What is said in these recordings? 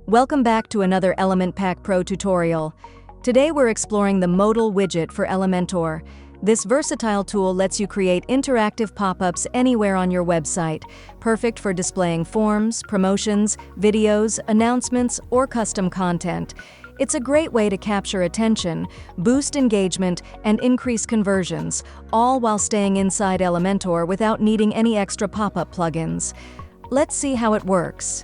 Welcome back to another Element Pack Pro tutorial. Today we're exploring the Modal Widget for Elementor. This versatile tool lets you create interactive pop-ups anywhere on your website, perfect for displaying forms, promotions, videos, announcements, or custom content. It's a great way to capture attention, boost engagement, and increase conversions, all while staying inside Elementor without needing any extra pop-up plugins. Let's see how it works.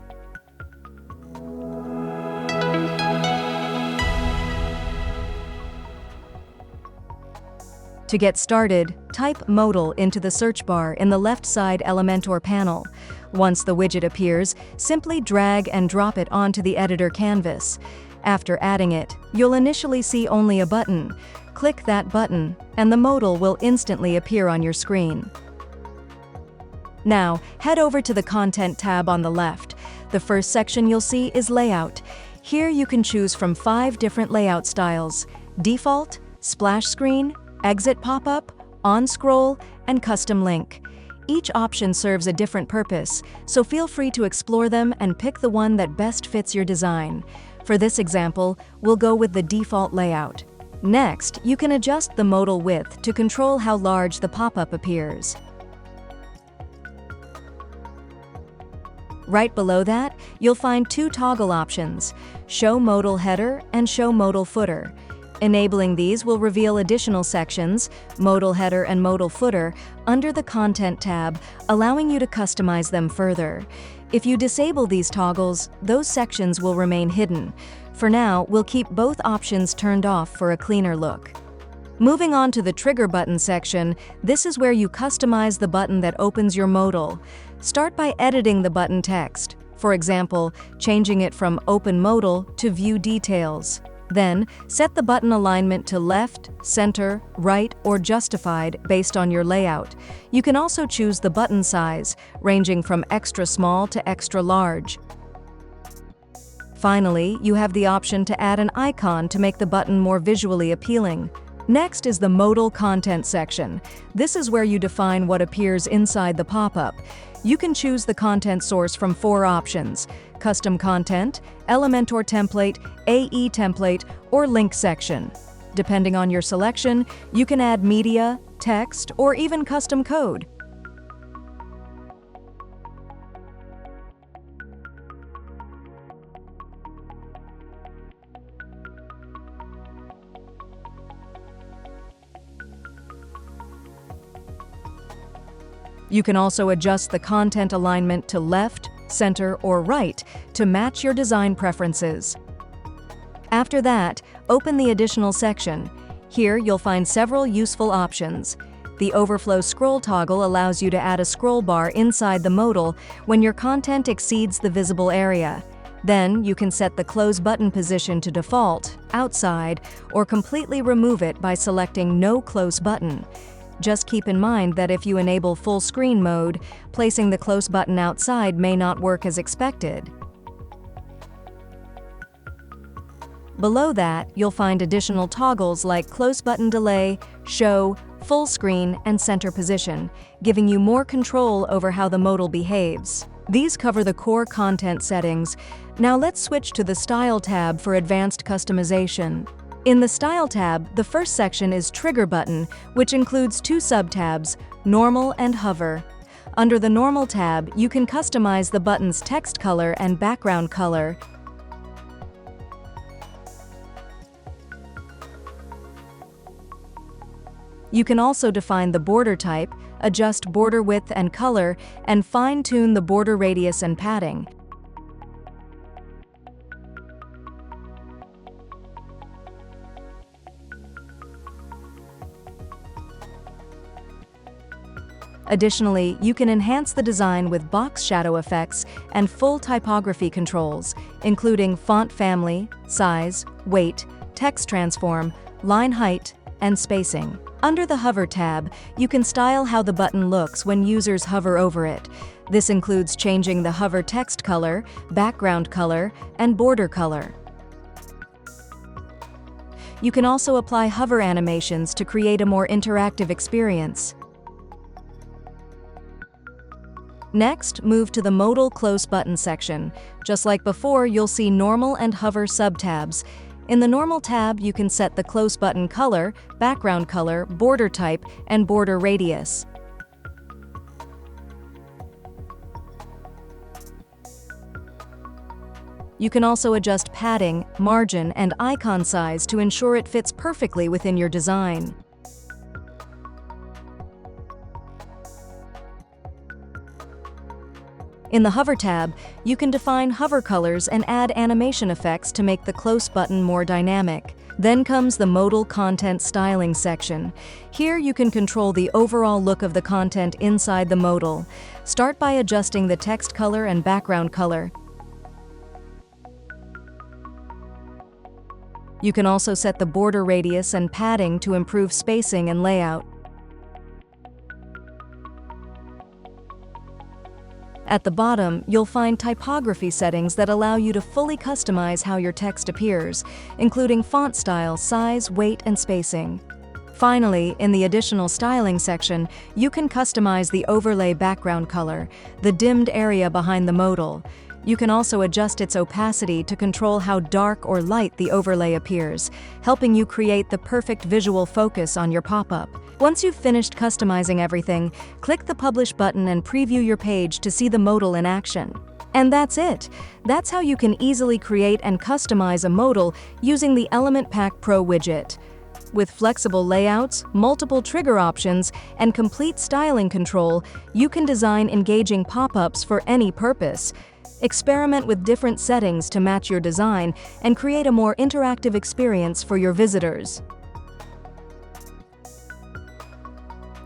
To get started, type Modal into the search bar in the left side Elementor panel. Once the widget appears, simply drag and drop it onto the editor canvas. After adding it, you'll initially see only a button. Click that button, and the modal will instantly appear on your screen. Now, head over to the Content tab on the left. The first section you'll see is Layout. Here you can choose from 5 different layout styles: Default, Splash Screen, Exit Pop-up, On-Scroll, and Custom Link. Each option serves a different purpose, so feel free to explore them and pick the one that best fits your design. For this example, we'll go with the default layout. Next, you can adjust the modal width to control how large the pop-up appears. Right below that, you'll find 2 toggle options: Show Modal Header and Show Modal Footer. Enabling these will reveal additional sections, Modal Header and Modal Footer, under the Content tab, allowing you to customize them further. If you disable these toggles, those sections will remain hidden. For now, we'll keep both options turned off for a cleaner look. Moving on to the Trigger Button section, this is where you customize the button that opens your modal. Start by editing the button text, for example, changing it from Open Modal to View Details. Then, set the button alignment to left, center, right, or justified based on your layout. You can also choose the button size, ranging from extra small to extra large. Finally, you have the option to add an icon to make the button more visually appealing. Next is the Modal Content section. This is where you define what appears inside the pop-up. You can choose the content source from 4 options: Custom Content, Elementor Template, AE Template, or Link section. Depending on your selection, you can add media, text, or even custom code. You can also adjust the content alignment to left, center, or right to match your design preferences. After that, open the additional section. Here you'll find several useful options. The Overflow Scroll toggle allows you to add a scroll bar inside the modal when your content exceeds the visible area. Then you can set the close button position to default, outside, or completely remove it by selecting No Close Button. Just keep in mind that if you enable full screen mode, placing the close button outside may not work as expected. Below that, you'll find additional toggles like close button delay, show, full screen, and center position, giving you more control over how the modal behaves. These cover the core content settings. Now let's switch to the Style tab for advanced customization. In the Style tab, the first section is Trigger Button, which includes 2 sub-tabs, Normal and Hover. Under the Normal tab, you can customize the button's text color and background color. You can also define the border type, adjust border width and color, and fine-tune the border radius and padding. Additionally, you can enhance the design with box shadow effects and full typography controls, including font family, size, weight, text transform, line height, and spacing. Under the Hover tab, you can style how the button looks when users hover over it. This includes changing the hover text color, background color, and border color. You can also apply hover animations to create a more interactive experience. Next, move to the Modal Close Button section. Just like before, you'll see Normal and Hover sub-tabs. In the Normal tab, you can set the close button color, background color, border type, and border radius. You can also adjust padding, margin, and icon size to ensure it fits perfectly within your design. In the Hover tab, you can define hover colors and add animation effects to make the close button more dynamic. Then comes the Modal Content Styling section. Here you can control the overall look of the content inside the modal. Start by adjusting the text color and background color. You can also set the border radius and padding to improve spacing and layout. At the bottom, you'll find typography settings that allow you to fully customize how your text appears, including font style, size, weight, and spacing. Finally, in the Additional Styling section, you can customize the overlay background color, the dimmed area behind the modal. You can also adjust its opacity to control how dark or light the overlay appears, helping you create the perfect visual focus on your pop-up. Once you've finished customizing everything, click the Publish button and preview your page to see the modal in action. And that's it! That's how you can easily create and customize a modal using the Element Pack Pro widget. With flexible layouts, multiple trigger options, and complete styling control, you can design engaging pop-ups for any purpose. Experiment with different settings to match your design and create a more interactive experience for your visitors.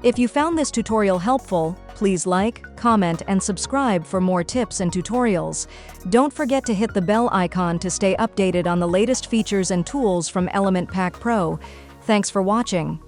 If you found this tutorial helpful, please like, comment, and subscribe for more tips and tutorials. Don't forget to hit the bell icon to stay updated on the latest features and tools from Element Pack Pro. Thanks for watching.